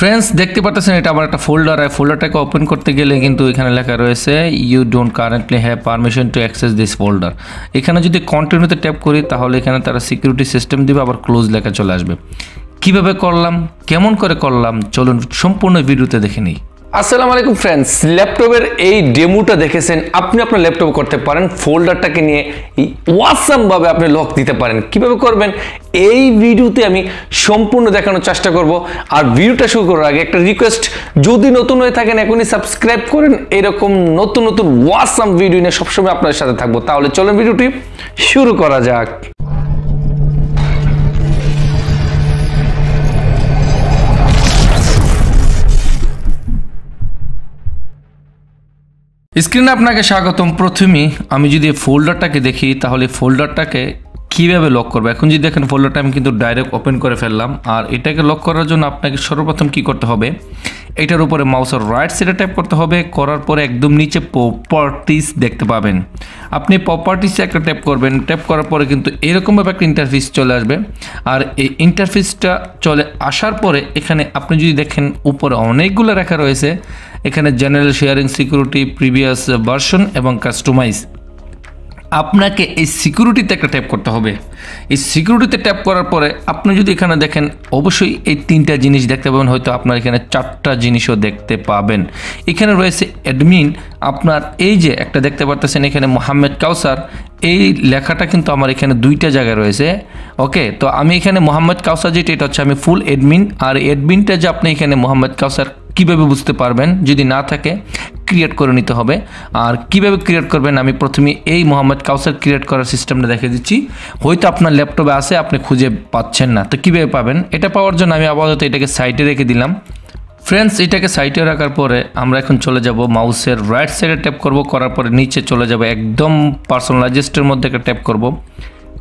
Friends দেখতে পাচ্ছেন এটা আমার একটা ফোল্ডার, আর ফোল্ডারটাকে ওপেন করতে গেলে কিন্তু এখানে লেখা রয়েছে you don't currently have permission to access this folder. এখানে যদি কন্টিনিউতে ট্যাপ করি তাহলে এখানে তারা সিকিউরিটি সিস্টেম দিবে, আবার ক্লোজ লেখা চলে আসবে। কিভাবে করলাম, কেমন করে করলাম, চলুন সম্পূর্ণ ভিডিওতে দেখে নিই। আসসালামু আলাইকুম ফ্রেন্ডস, ল্যাপটপের এই ডেমোটা দেখেছেন। আপনি আপনার ল্যাপটপে করতে পারেন, ফোল্ডারটাকে নিয়ে ওয়াসাম ভাবে আপনি লক দিতে পারেন। কিভাবে করবেন এই ভিডিওতে আমি সম্পূর্ণ দেখানোর চেষ্টা করব। আর ভিডিওটা শুরু করার আগে একটা রিকোয়েস্ট, যদি নতুন হয়ে থাকেন এখনই সাবস্ক্রাইব করেন। এরকম নতুন নতুন ওয়াসাম ভিডিও নিয়ে সবসময় আপনার সাথে থাকবো। তাহলে চলুন ভিডিওটি শুরু করা যাক। স্ক্রিনে আপনাকে স্বাগতম। প্রথমেই আমি যদি ফোল্ডারটাকে দেখি তাহলে ফোল্ডারটাকে কীভাবে লক করবো। এখন যদি দেখেন ফোল্ডারটা আমি কিন্তু ডাইরেক্ট ওপেন করে ফেললাম। আর এটাকে লক করার জন্য আপনাকে সর্বপ্রথম কি করতে হবে, এটার উপরে মাউসের রাইট সাইডে ট্যাপ করতে হবে। করার পরে একদম নিচে প্রপার্টিস দেখতে পাবেন, আপনি প্রপার্টিসে একটা ট্যাপ করবেন। ট্যাপ করার পরে কিন্তু এরকমভাবে একটা ইন্টারফেস চলে আসবে। আর এই ইন্টারফেসটা চলে আসার পরে এখানে আপনি যদি দেখেন উপরে অনেকগুলো লেখা রয়েছে। এখানে general sharing, security, previous version এবং কাস্টমাইজ। আপনাকে এই সিকিউরিটিতে একটা ট্যাপ করতে হবে। এই সিকিউরিটিতে ট্যাপ করার পরে আপনি যদি এখানে দেখেন অবশ্যই এই তিনটা জিনিস দেখতে পাবেন, হয়তো আপনার এখানে চারটা জিনিসও দেখতে পাবেন। এখানে রয়েছে অ্যাডমিন, আপনার এই যে একটা দেখতে পারতেছেন এখানে মোহাম্মদ কাউসার, এই লেখাটা কিন্তু আমার এখানে দুইটা জায়গায় রয়েছে। ওকে, তো আমি এখানে মোহাম্মদ কাউসার যেটা, এটা হচ্ছে আমি ফুল অ্যাডমিন। আর অ্যাডমিনটা যে আপনি এখানে মোহাম্মদ কাউসার কীভাবে বুঝতে পারবেন, যদি না থাকে ক্রিয়েট করে নিতে হবে। আর কিভাবে ক্রিয়েট করবেন আমি প্রথমে এই মোহাম্মদ কাউসার ক্রিয়েট করার সিস্টেমটা দেখে দিচ্ছি। হয়তো আপনার ল্যাপটপে আছে, আপনি খুঁজে পাচ্ছেন না, তো কীভাবে পাবেন এটা পাওয়ার জন্য আমি আপাতত এটাকে সাইডে রেখে দিলাম। ফ্রেন্ডস এটাকে সাইডে রাখার পরে আমরা এখন চলে যাব মাউসের রাইট সাইডে ট্যাপ করব। করার পরে নিচে চলে যাব, একদম পার্সোনালাইজেস্টের মধ্যে একটা ট্যাপ করব।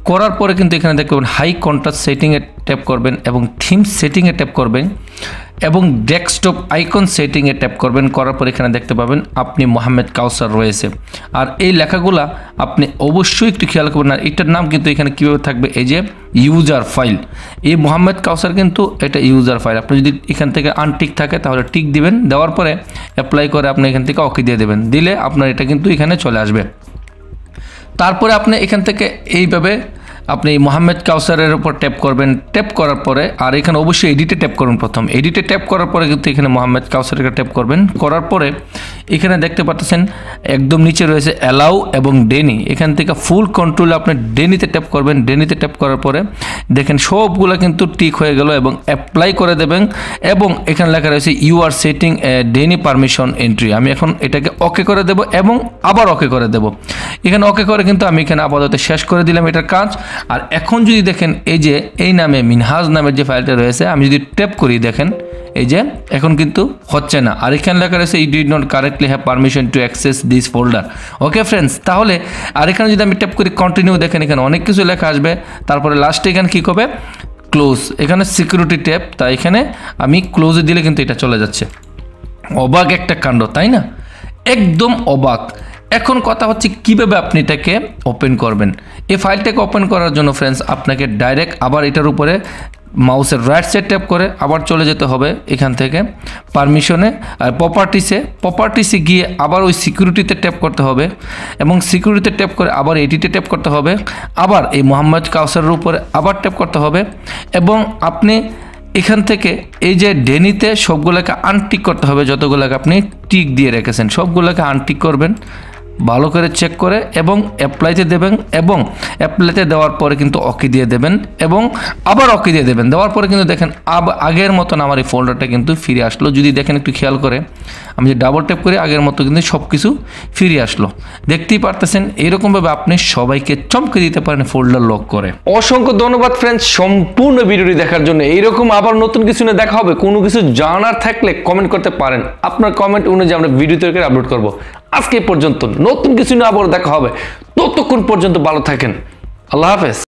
করার পরে কিন্তু এখানে দেখবেন হাই কন্ট্রাস্ট সেটিংয়ে ট্যাপ করবেন এবং থিম সেটিংয়ে ট্যাপ করবেন এবং ডেস্কটপ আইকন সেটিংয়ে ট্যাপ করবেন। করার পর এখানে দেখতে পাবেন আপনি মোহাম্মদ কাউসার রয়েছে। আর এই লেখাগুলা আপনি অবশ্যই একটু খেয়াল করবেন। আর এটার নাম কিন্তু এখানে কীভাবে থাকবে, এই যে ইউজার ফাইল। এই মোহাম্মদ কাউসার কিন্তু এটা ইউজার ফাইল। আপনি যদি এখান থেকে আনটিক থাকে তাহলে টিক দিবেন, দেওয়ার পরে অ্যাপ্লাই করে আপনি এখান থেকে ওকে দিয়ে দেবেন। দিলে আপনার এটা কিন্তু এখানে চলে আসবে। তারপরে আপনি এখান থেকে এইভাবে আপনি মোহাম্মদ কাউসারের উপর ট্যাপ করবেন। ট্যাপ করার পরে আর এখানে অবশ্যই এডিটে ট্যাপ করুন। প্রথম এডিটে ট্যাপ করার পরে কিন্তু এখানে মোহাম্মদ কাউসারকে ট্যাপ করবেন। করার পরে এখানে দেখতে পাচ্ছেন একদম নিচে রয়েছে অ্যালাউ এবং ডেনি। এখান থেকে ফুল কন্ট্রোল আপনি ডেনিতে ট্যাপ করবেন। ডেনিতে ট্যাপ করার পরে দেখেন সবগুলো কিন্তু টিক হয়ে গেল এবং অ্যাপ্লাই করে দেবেন। এবং এখানে লেখা রয়েছে you are setting deny permission entry. আমি এখন এটাকে ওকে করে দেব এবং আবার ওকে করে দেব। এখানে ওকে করে কিন্তু আমি এখানে আপাতত শেষ করে দিলাম এটার কাজ। আর এখন যদি দেখেন এই যে এই নামে মিনহাজ নামের যে ফাইলটা রয়েছে, আমি যদি ট্যাপ করি দেখেন এই যে এখন কিন্তু হচ্ছে না। আর এখানে লেখা রয়েছে you did not correctly have permission to access this folder. Okay friends, তাহলে আর এখানে যদি আমি ট্যাপ করি কন্টিনিউ, দেখেন এখানে অনেক কিছু লেখা আসবে। তারপরে লাস্টে এখানে কী করবে, ক্লোজ। এখানে সিকিউরিটি ট্যাপ, তাই এখানে আমি ক্লোজে দিলে কিন্তু এটা চলে যাচ্ছে। অবাক একটা কাণ্ড, তাই না? একদম অবাক। এখন কথা হচ্ছে কিভাবে আপনি এটাকে ওপেন করবেন। এই ফাইলটাকে ওপেন করার জন্য ফ্রেন্ডস আপনাকে ডাইরেক্ট আবার এটার উপরে মাউসের রাইট সাইড ট্যাপ করে আবার চলে যেতে হবে এখান থেকে পারমিশনে আর প্রপার্টিসে গিয়ে আবার ওই সিকিউরিটিতে ট্যাপ করতে হবে এবং সিকিউরিটিতে ট্যাপ করে আবার এডিটে ট্যাপ করতে হবে। আবার এই মোহাম্মদ কাউসারের উপরে আবার ট্যাপ করতে হবে এবং আপনি এখান থেকে এই যে ডেনিতে সবগুলোকে আনটিক করতে হবে। যতগুলোকে আপনি টিক দিয়ে রেখেছেন সবগুলোকে আনটিক করবেন, ভালো করে চেক করে এবং অ্যাপ্লাইতে দেবেন। এবং অ্যাপ্লাইতে দেওয়ার পরে কিন্তু ওকে দিয়ে দেবেন এবং আবার ওকে দিয়ে দেবেন। দেওয়ার পরে কিন্তু দেখেন আগের মতন আমার এই ফোল্ডারটা কিন্তু ফিরে আসলো। যদি দেখেন একটু খেয়াল করে আমি যে ডাবল ট্যাপ করি আগের মতো কিন্তু সব কিছু ফিরে আসলো। দেখতেই পারতেছেন এরকমভাবে আপনি সবাইকে চমকে দিতে পারেন ফোল্ডার লক করে। অসংখ্য ধন্যবাদ ফ্রেন্ডস সম্পূর্ণ ভিডিওটি দেখার জন্য। এইরকম আবার নতুন কিছু নিয়ে দেখা হবে। কোনো কিছু জানার থাকলে কমেন্ট করতে পারেন। আপনার কমেন্ট অনুযায়ী আমরা ভিডিও তৈরি করে আপলোড করবো। আজকে পর্যন্ত নতুন কিছু নিয়ে আবার দেখা হবে। ততক্ষণ পর্যন্ত ভালো থাকেন। আল্লাহ হাফেজ।